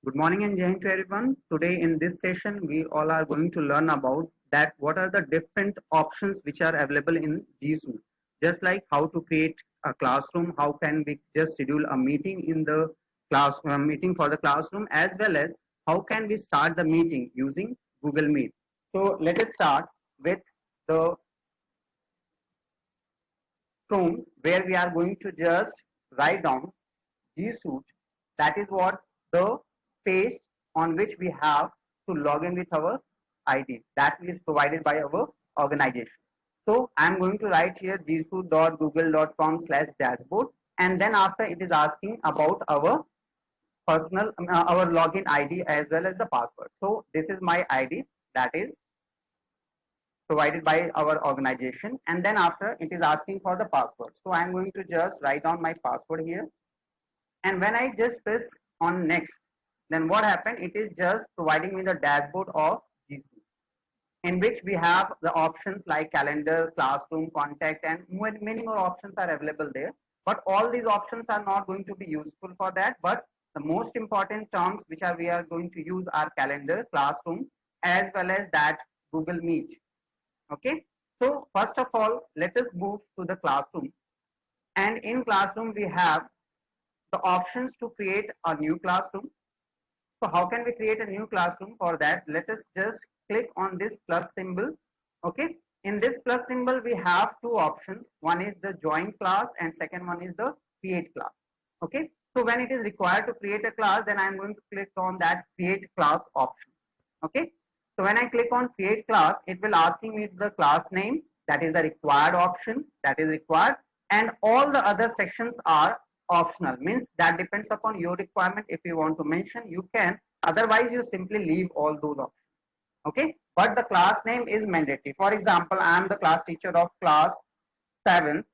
Good morning and Jai Hind to everyone. Today in this session, we all are going to learn about that what are the different options which are available in G Suite. Just like how to create a classroom, how can we just schedule a meeting in the meeting for the classroom, as well as how can we start the meeting using Google Meet. So let us start with the Chrome, where we are going to just write down G Suite. That is what the page on which we have to log in with our ID that is provided by our organization. So I'm going to write here gsuite.google.com/dashboard, and then after it is asking about our personal our login ID as well as the password. So this is my ID that is provided by our organization, and then after it is asking for the password. So I'm going to just write down my password here, and when I just press on next, then what happened? It is just providing me the dashboard of G Suite, in which we have the options like calendar, classroom, contact, and many more options are available there. But all these options are not going to be useful for that. But the most important terms which we are going to use are calendar, classroom, as well as that Google Meet. Okay. So first of all, let us move to the classroom. And in classroom, we have the options to create a new classroom. So how can we create a new classroom? For that, let us just click on this plus symbol. Okay. In this plus symbol, we have two options. One is the join class and second one is the create class. Okay. So when it is required to create a class, then I'm going to click on that create class option. Okay. So when I click on create class, it will asking me the class name, that is the required option that is required, and all the other sections are optional, means that depends upon your requirement. If you want to mention, you can, otherwise you simply leave all those options. Okay, but the class name is mandatory. For example, I am the class teacher of class 7.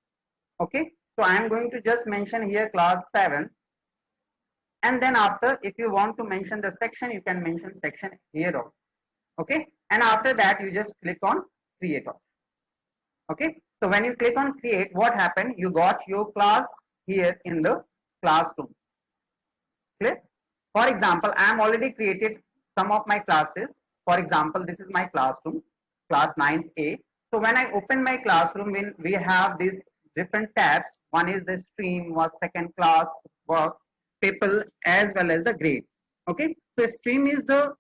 Okay, so I am going to just mention here class 7, and then after, if you want to mention the section, you can mention section here also. Okay, and after that you just click on create option. Okay, so when you click on create, what happened? You got your class here in the classroom. Clear? For example, I am already created some of my classes. For example, this is my classroom, class 9th A. So when I open my classroom, we have these different tabs. One is the stream, work, second class, work, people, as well as the grade. Okay, so stream is the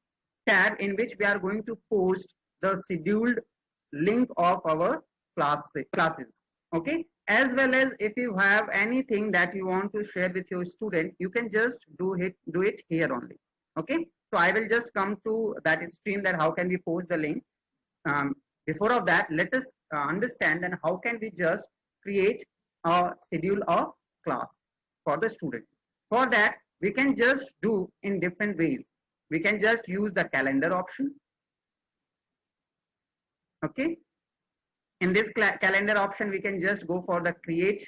tab in which we are going to post the scheduled link of our classes. Okay, as well as if you have anything that you want to share with your student, you can just do it here only. Okay, so I will just come to that stream, that how can we post the link. Before of that, let us understand and how can we just create or schedule a class for the student. For that, we can just do in different ways. We can just use the calendar option. Okay, in this calendar option, we can just go for the create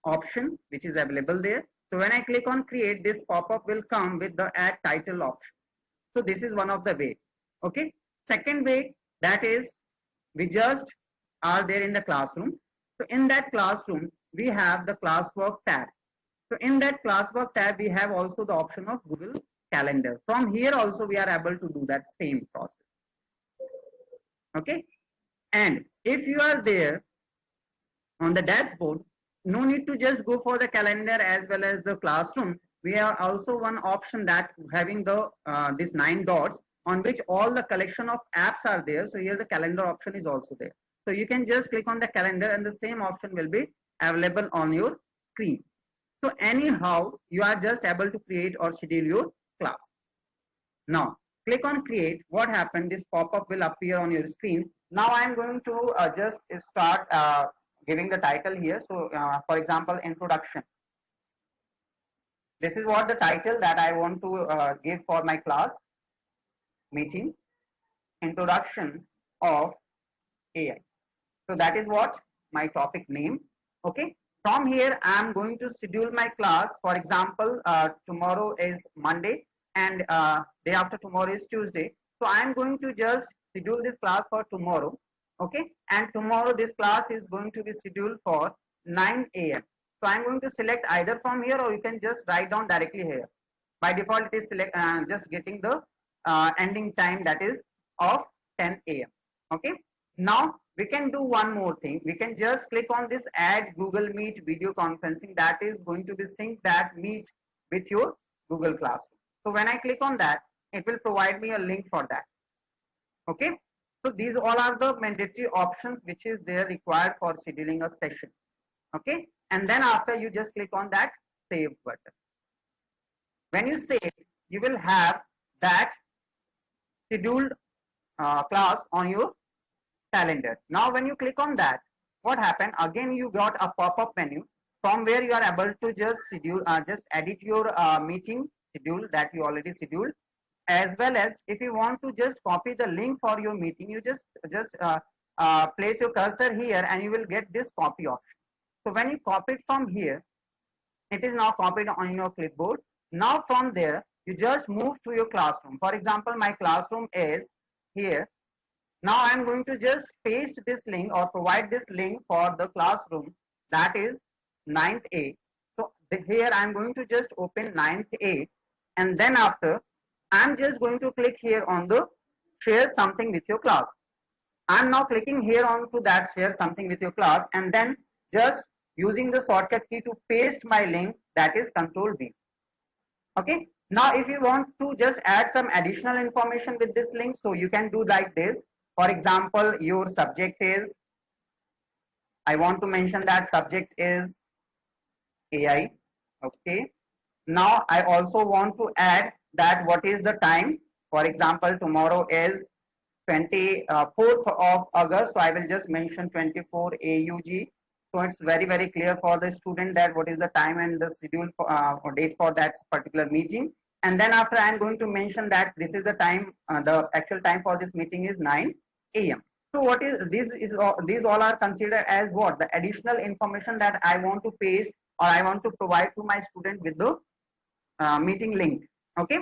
option, which is available there. So when I click on create, this pop-up will come with the add title option. So this is one of the way. Okay, second way, that is we just are there in the classroom. So in that classroom, we have the classwork tab. So in that classwork tab, we have also the option of Google Calendar. From here also we are able to do that same process. Okay, and if you are there on the dashboard, no need to just go for the calendar as well as the classroom. We have also one option that having the this 9 dots on which all the collection of apps are there. So here the calendar option is also there. So you can just click on the calendar and the same option will be available on your screen. So anyhow, you are just able to create or schedule your class. Now click on create. What happened? This pop-up will appear on your screen. Now I am going to just start giving the title here. So for example, introduction. This is what the title that I want to give for my class meeting, introduction of AI. So that is what my topic name. Okay, from here I am going to schedule my class. For example, tomorrow is Monday and day after tomorrow is Tuesday. So I am going to just schedule this class for tomorrow. Okay, and tomorrow this class is going to be scheduled for 9 a.m. So I'm going to select either from here, or you can just write down directly here. By default, it is just getting the ending time, that is of 10 a.m. Okay. Now we can do one more thing. We can just click on this add Google Meet video conferencing, that is going to be sync that Meet with your Google Classroom. So when I click on that, it will provide me a link for that. Okay. So these all are the mandatory options which is there required for scheduling a session. Okay. And then after, you just click on that save button. When you save, you will have that scheduled class on your calendar. Now when you click on that, what happened? Again, you got a pop-up menu from where you are able to just schedule, just edit your meeting schedule that you already scheduled, as well as if you want to just copy the link for your meeting, you just place your cursor here and you will get this copy option. So when you copy it from here, it is now copied on your clipboard. Now from there, you just move to your classroom. For example, my classroom is here. Now I'm going to just paste this link or provide this link for the classroom, that is 9th A. So here I'm going to just open 9th A, and then after I'm just going to click here on the share something with your class. I'm now clicking here on to that share something with your class, and then just using the shortcut key to paste my link, that is Control V. Okay. Now if you want to just add some additional information with this link, so you can do like this. For example, your subject is, I want to mention that subject is AI. Okay. Now I also want to add that what is the time. For example, tomorrow is 24th of August. So I will just mention 24 AUG. So it's very clear for the student that what is the time and the schedule or date for that particular meeting. And then after, I'm going to mention that this is the time, the actual time for this meeting is 9 a.m. So what is this? These all are considered as what? The additional information that I want to paste or I want to provide to my student with the meeting link. Okay.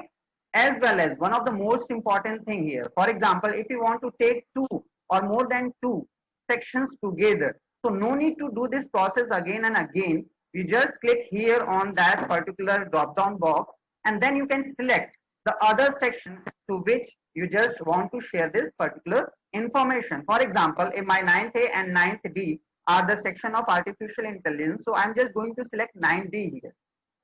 As well as one of the most important thing here. For example, if you want to take two or more than two sections together, so no need to do this process again and again. You just click here on that particular drop down box, and then you can select the other section to which you just want to share this particular information. For example, if my 9th A and 9th D are the section of artificial intelligence, so I'm just going to select 9D here.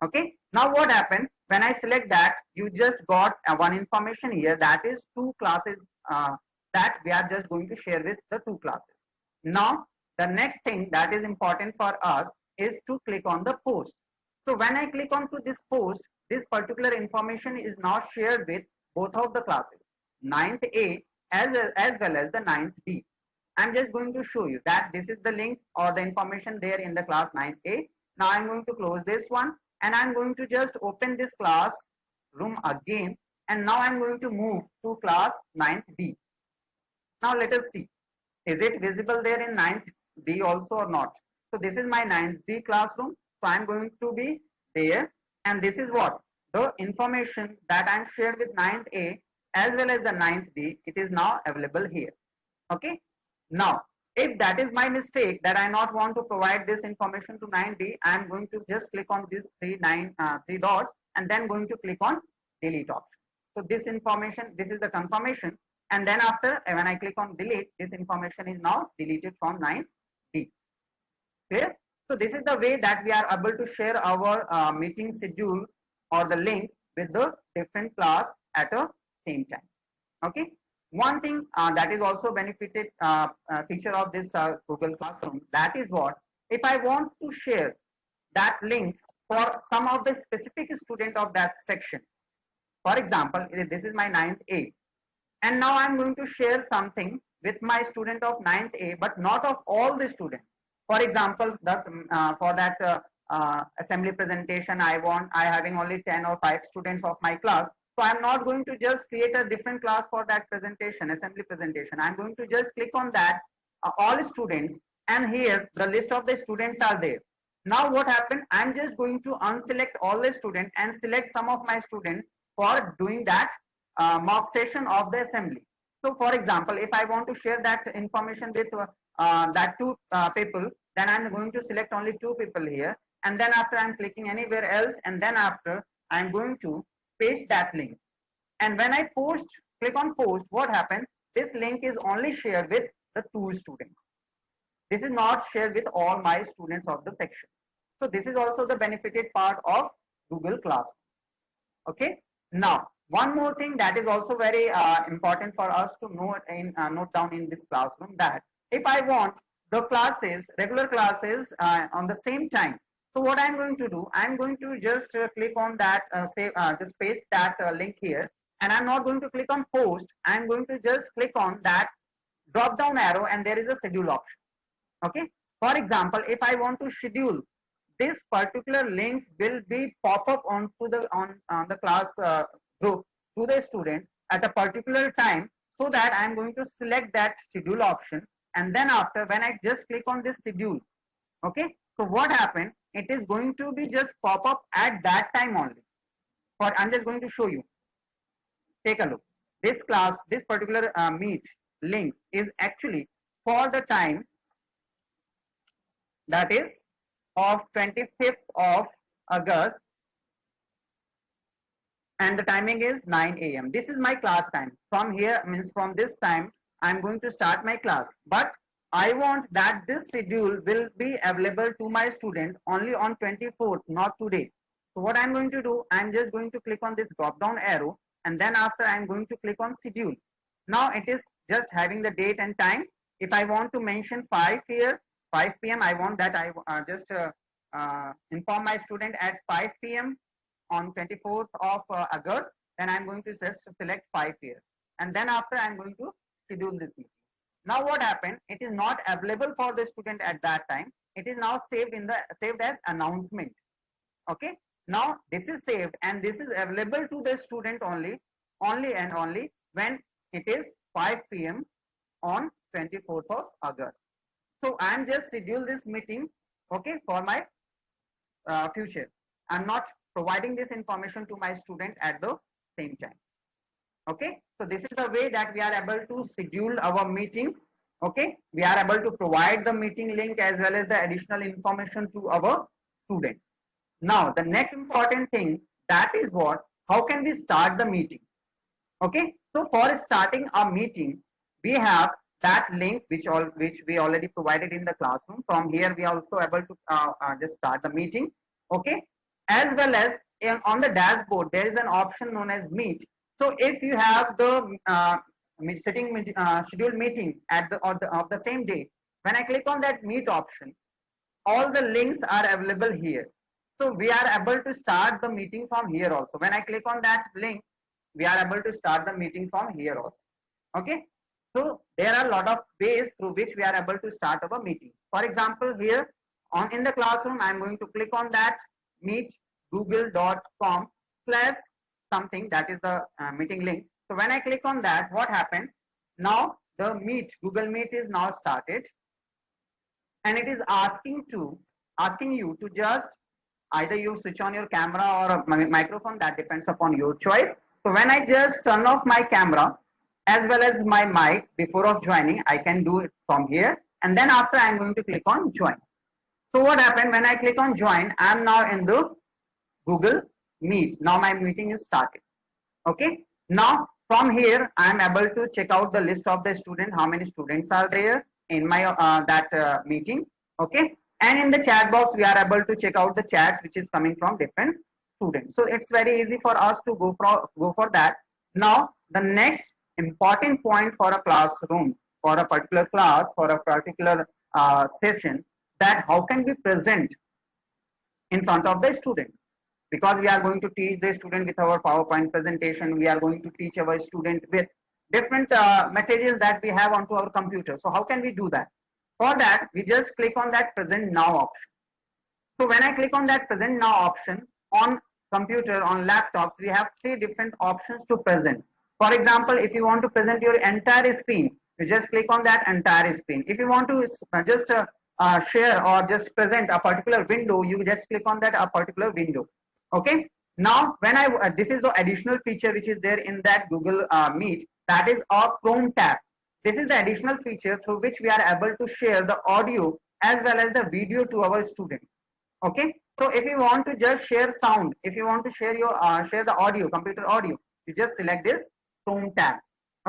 Okay. Now what happened when I select that? You just got one information here, that is two classes that we are just going to share with the two classes. Now the next thing that is important for us is to click on the post. So when I click on to this post, this particular information is now shared with both of the classes, 9th A as well as the 9th B. I'm just going to show you that this is the link or the information there in the class 9th A. Now I'm going to close this one, and I'm going to just open this class room again, and now I'm going to move to class 9th B. Now let us see, is it visible there in 9th B also or not? So this is my 9th B classroom, so I'm going to be there, and this is what the information that I'm shared with 9th A as well as the 9th B, it is now available here. Okay. Now if that is my mistake that I not want to provide this information to 9D, I am going to just click on this three dots and then going to click on delete option. So this information, this is the confirmation, and then after when I click on delete, this information is now deleted from 9D. Clear? So this is the way that we are able to share our meeting schedule or the link with the different class at a same time. Okay. One thing that is also benefited feature of this Google Classroom, that is what, if I want to share that link for some of the specific student of that section. For example, this is my 9th A, and now I'm going to share something with my student of 9th A, but not of all the students. For example, that for that assembly presentation, I having only 10 or 5 students of my class. So I'm not going to just create a different class for that presentation, assembly presentation. I'm going to just click on that all students, and here the list of the students are there. Now what happened? I'm just going to unselect all the students and select some of my students for doing that mock session of the assembly. So for example, if I want to share that information with that two people, then I'm going to select only 2 people here, and then after I'm clicking anywhere else, and then after I'm going to paste that link. And when I click on post, what happens? This link is only shared with the 2 students. This is not shared with all my students of the section. So this is also the benefited part of Google Classroom. Okay. Now, one more thing that is also very important for us to note down in this classroom, that if I want the classes, regular classes on the same time, so what I'm going to do, I'm going to just click on that, just paste that link here, and I'm not going to click on post. I'm going to just click on that drop down arrow, and there is a schedule option. Okay. For example, if I want to schedule this particular link will be pop up onto the on the class group to the student at a particular time, so that I'm going to select that schedule option, and then after, when I just click on this schedule, okay, so what happened, it is going to be just pop up at that time only. For I'm just going to show you. Take a look. This class, this particular meet link is actually for the time, that is of 25th of August, and the timing is 9 a.m. This is my class time. From here, means from this time, I'm going to start my class. But I want that this schedule will be available to my student only on 24th, not today. So what I'm going to do, I'm just going to click on this drop down arrow, and then after I'm going to click on schedule. Now it is just having the date and time. If I want to mention 5 p.m. I want that I just inform my student at 5 p.m. on 24th of August, then I'm going to just select 5 here, and then after I'm going to schedule this meeting. Now what happened? It is not available for the student at that time. It is now saved as announcement. Okay. Now this is saved, and this is available to the student only and only when it is 5 p.m. on 24th of August. So I'm just schedule this meeting, okay, for my future. I'm not providing this information to my student at the same time. Okay, so this is the way that we are able to schedule our meeting. Okay, we are able to provide the meeting link as well as the additional information to our student. Now the next important thing, that is what, how can we start the meeting? Okay, so for starting a meeting, we have that link which we already provided in the classroom. From here we are also able to just start the meeting. Okay, as well as on the dashboard there is an option known as meet. So if you have the scheduled meeting at of the same day, when I click on that meet option, all the links are available here. So we are able to start the meeting from here also. When I click on that link, we are able to start the meeting from here also. Okay. So there are a lot of ways through which we are able to start our meeting. For example, here in the classroom, I am going to click on that meetgoogle.com/something, that is the meeting link. So when I click on that, what happened? Now the Google Meet is now started, and it is asking you to just either you switch on your camera or a microphone, that depends upon your choice. So when I just turn off my camera as well as my mic before of joining, I can do it from here, and then after I'm going to click on join. So what happened when I click on join, I'm now in the Google Meet. Now my meeting is started. Okay. Now from here, I'm able to check out the list of the students, how many students are there in my meeting. Okay. And in the chat box, we are able to check out the chats which is coming from different students. So it's very easy for us to go for that. Now the next important point for a classroom, for a particular class, for a particular session, that how can we present in front of the student, because we are going to teach the student with our PowerPoint presentation. We are going to teach our student with different materials that we have onto our computer. So how can we do that? For that, we just click on that present now option. So when I click on that present now option, on computer, on laptops, we have 3 different options to present. For example, if you want to present your entire screen, you just click on that entire screen. If you want to just share or just present a particular window, you just click on that a particular window. Okay. Now when this is the additional feature which is there in that Google Meet, that is our Chrome tab. This is the additional feature through which we are able to share the audio as well as the video to our students. Okay. So if you want to just share sound, if you want to share your share the audio, computer audio, you just select this Chrome tab.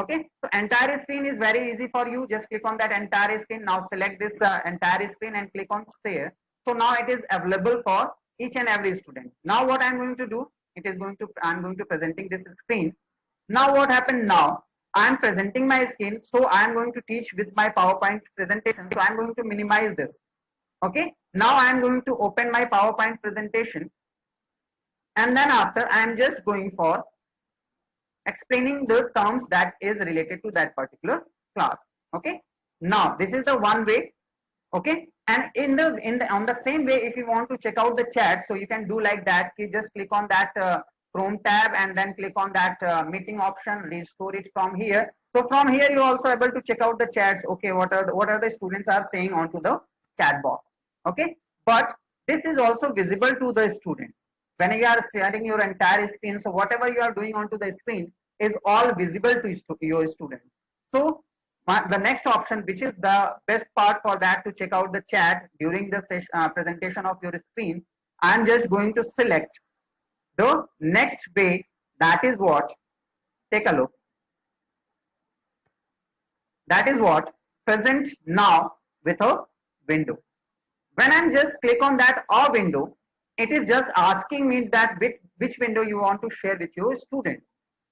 Okay, so entire screen is very easy for you. Just click on that entire screen. Now select this entire screen and click on share. So now it is available for each and every student. Now what I'm going to do, I'm going to presenting this screen. Now what happened now? I'm presenting my screen, so I'm going to teach with my PowerPoint presentation. So I'm going to minimize this. Okay, now I'm going to open my PowerPoint presentation, and then after I'm just going for explaining the terms that is related to that particular class. Okay, now this is the one way. Okay, and on the same way, if you want to check out the chat, so you can do like that. You just click on that Chrome tab and then click on that meeting option, restore it from here. So from here you're also able to check out the chats. Okay, what are the students are saying onto the chat box. Okay, but this is also visible to the student when you are sharing your entire screen. So whatever you are doing onto the screen is all visible to your student. So the next option, which is the best part for that, to check out the chat during the presentation of your screen, I'm just going to select the next way. That is what, take a look, that is what present now with a window. When I'm just click on that or window, it is just asking me that which window you want to share with your student.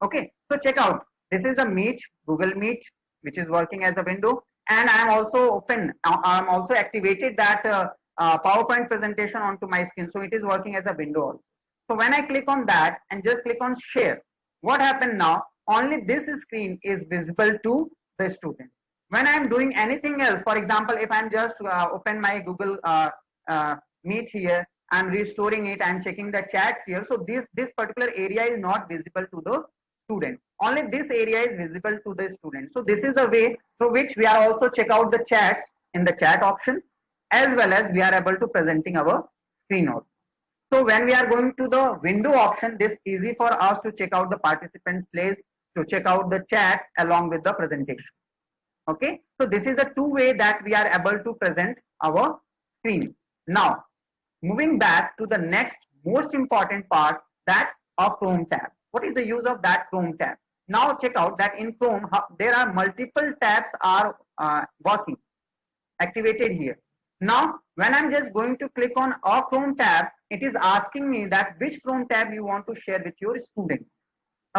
Okay, so check out, this is a Meet, Google Meet, which is working as a window, and I'm also activated that PowerPoint presentation onto my screen, so it is working as a window also. So when I click on that and just click on share, what happened now? Only this screen is visible to the student. When I'm doing anything else, for example, if I'm just open my Google Meet here, I'm restoring it, I'm checking the chats here. So this particular area is not visible to the student. Only this area is visible to the student. So this is the way through which we are also check out the chats in the chat option, as well as we are able to presenting our screen also. So when we are going to the window option, this is easy for us to check out the participant place, to check out the chats along with the presentation. Okay, so this is the two way that we are able to present our screen. Now moving back to the next most important part, that of Chrome tab. What is the use of that Chrome tab? Now check out that in Chrome there are multiple tabs are working, activated here. Now when I'm just going to click on a Chrome tab, it is asking me that which Chrome tab you want to share with your student.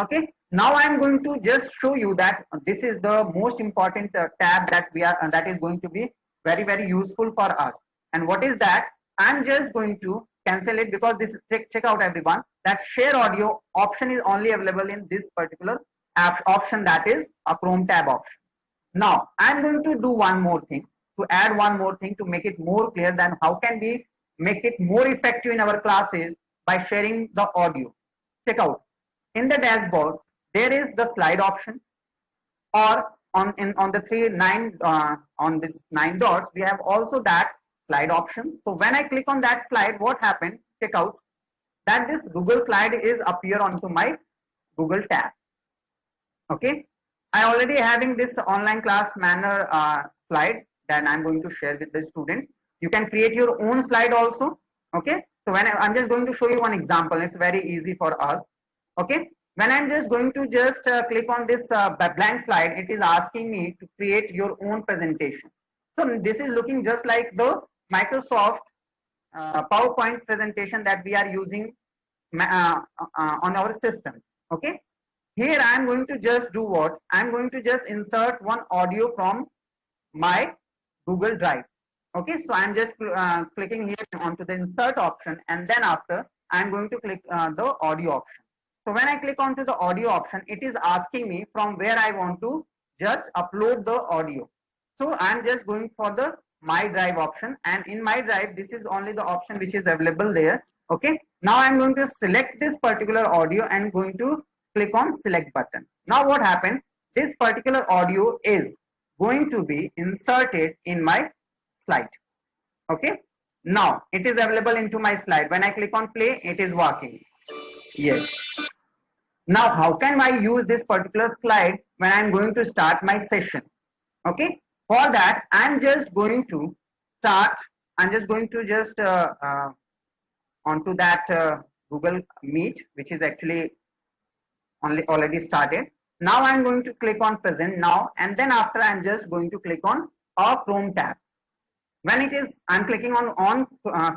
Okay, now I'm going to just show you that this is the most important tab that that is going to be very useful for us. And what is that? I'm just going to cancel it, because this is, check out everyone, that share audio option is only available in this particular app option, that is a Chrome tab option. Now I'm going to do one more thing, to add one more thing to make it more clear than how can we make it more effective in our classes by sharing the audio. Check out, in the dashboard there is the slide option, or on this 9 dots we have also that slide option. So when I click on that slide, what happened? Check out that this Google slide is appear onto my Google tab. Okay, I already having this online class manner slide that I'm going to share with the students. You can create your own slide also. Okay, so when I'm just going to show you one example, it's very easy for us. Okay, when I'm just going to just click on this blank slide, it is asking me to create your own presentation. So this is looking just like the Microsoft PowerPoint presentation that we are using on our system. Okay, here I am going to just do what? I am going to just insert one audio from my Google Drive. Okay, so I am just clicking here onto the insert option, and then after I am going to click the audio option. So when I click onto the audio option, it is asking me from where I want to just upload the audio. So I am just going for the My Drive option, and in My Drive this is only the option which is available there. Okay, now I am going to select this particular audio and going to click on select button. Now what happened? This particular audio is going to be inserted in my slide. Okay, now it is available into my slide. When I click on play, it is working. Yes. Now how can I use this particular slide when I'm going to start my session? Okay, for that I'm just going to start, I'm just going to just onto that Google Meet, which is actually already started. Now I'm going to click on present now, and then after I'm just going to click on a Chrome tab. When it is, I'm clicking on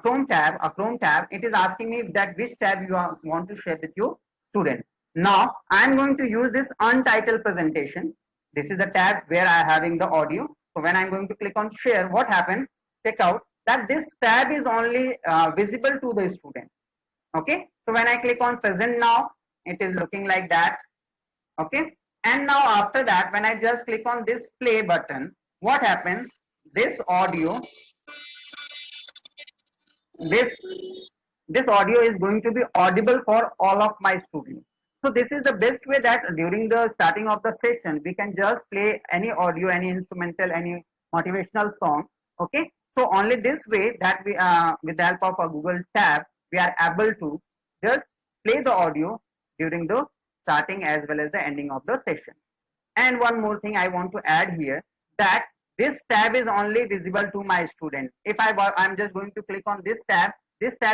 Chrome tab, it is asking me that which tab you want to share with your student. Now I'm going to use this untitled presentation. This is the tab where I having the audio. So when I'm going to click on share, what happened? Check out that this tab is only visible to the student. Okay. So when I click on present now, it is looking like that. Okay. And now after that, when I just click on this play button, what happens? This audio, this audio is going to be audible for all of my students. So this is the best way that during the starting of the session, we can just play any audio, any instrumental, any motivational song. Okay. So only this way that we, with the help of a Google tab, we are able to just play the audio during the starting as well as the ending of the session. And one more thing I want to add here, that this tab is only visible to my student. If I'm just going to click on this tab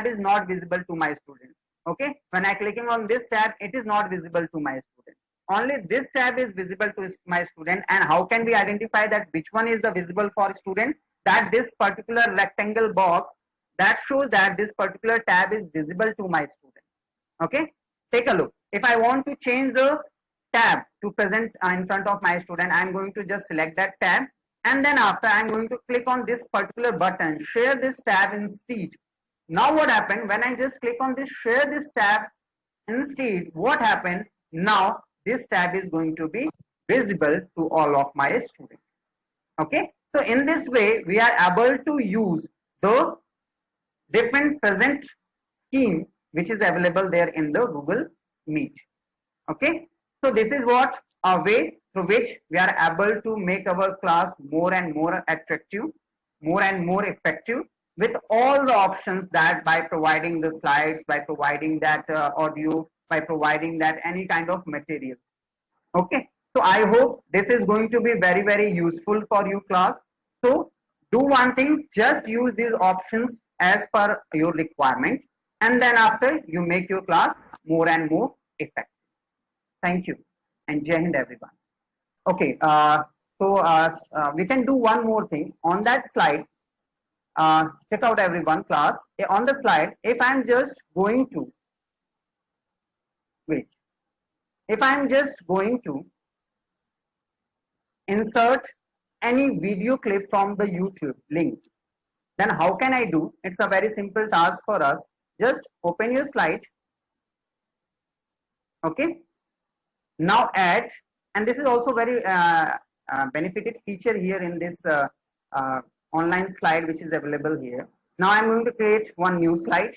is not visible to my student. Okay. When I clicking on this tab, it is not visible to my student. Only this tab is visible to my student. And how can we identify that which one is the visible for student? That this particular rectangle box that shows that this particular tab is visible to my student. Okay. Take a look. If I want to change the tab to present in front of my student, I'm going to just select that tab, and then after I'm going to click on this particular button, share this tab instead. Now what happened when I just click on this share this tab instead, what happened? Now this tab is going to be visible to all of my students. Okay. So in this way, we are able to use the different present scheme which is available there in the Google Meet. Okay. So this is what a way through which we are able to make our class more and more attractive, more and more effective, with all the options that by providing the slides, by providing that audio, by providing that any kind of material. Okay. So I hope this is going to be very, very useful for you class. So do one thing, just use these options as per your requirement, and then after you make your class more and more effective. Thank you, and Jai Hind everyone. Okay, we can do one more thing on that slide. Check out everyone class. On the slide, if I'm just going to wait, if I'm just going to insert any video clip from the YouTube link, then how can I do? It's a very simple task for us. Just open your slide. Okay. Now add, and this is also very benefited feature here in this online slide which is available here. Now I'm going to create one new slide.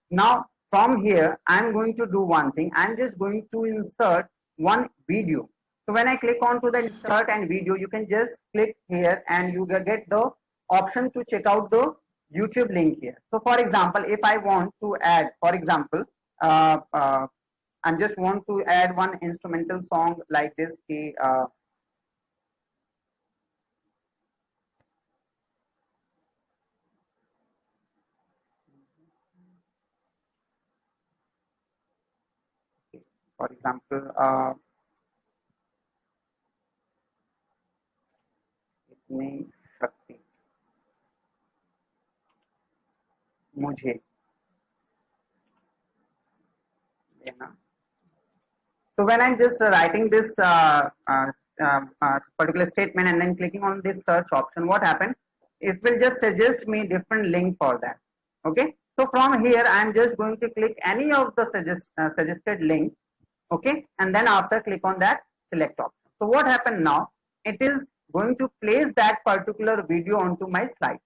Now from here I'm going to do one thing. I'm just going to insert one video. So when I click on to the insert and video, you can just click here and you get the option to check out the YouTube link here. So for example, if I want to add, for example, I just want to add one instrumental song like this. For example, इतनी शक्ति मुझे देना. So when I'm just writing this particular statement and then clicking on this search option, what happens? It will just suggest me different link for that. Okay. So from here, I'm just going to click any of the suggested link. Okay. And then after click on that select option. So what happened now? It is going to place that particular video onto my slide.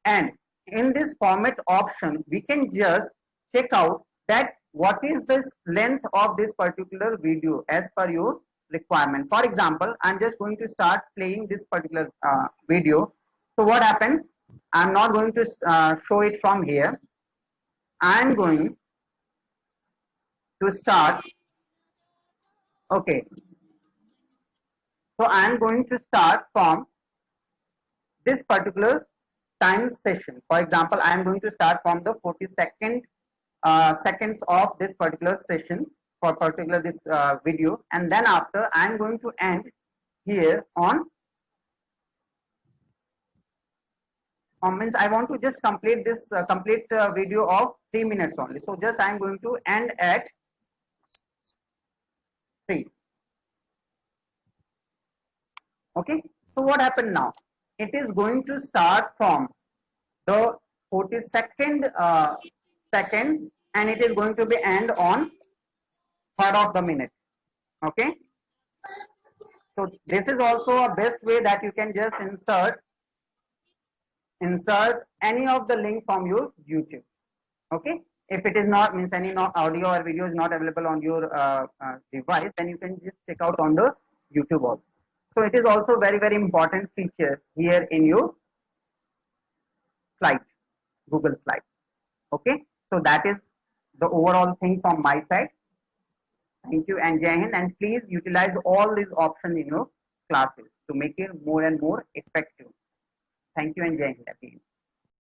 And in this format option, we can just check out that what is the length of this particular video as per your requirement. For example, I'm just going to start playing this particular video. So what happened? I'm not going to show it from here. I'm going to start. Okay. So I'm going to start from this particular time session. For example, I am going to start from the 42nd seconds of this particular session for particular this video, and then after I am going to end here on means I want to just complete this complete video of 3 minutes only. So just I am going to end at 3. Okay. So what happened now? It is going to start from the 42nd second, and it is going to be end on third of the minute. Okay. So this is also a best way that you can just insert any of the link from your YouTube. Okay. If it is not, means any audio or video is not available on your device, then you can just check out on the YouTube also. So it is also very, very important feature here in your slide, Google Slides. Okay. So that is the overall thing from my side. Thank you and Jai Hind, and please utilize all these options in your classes to make it more and more effective. Thank you and Jai Hind again.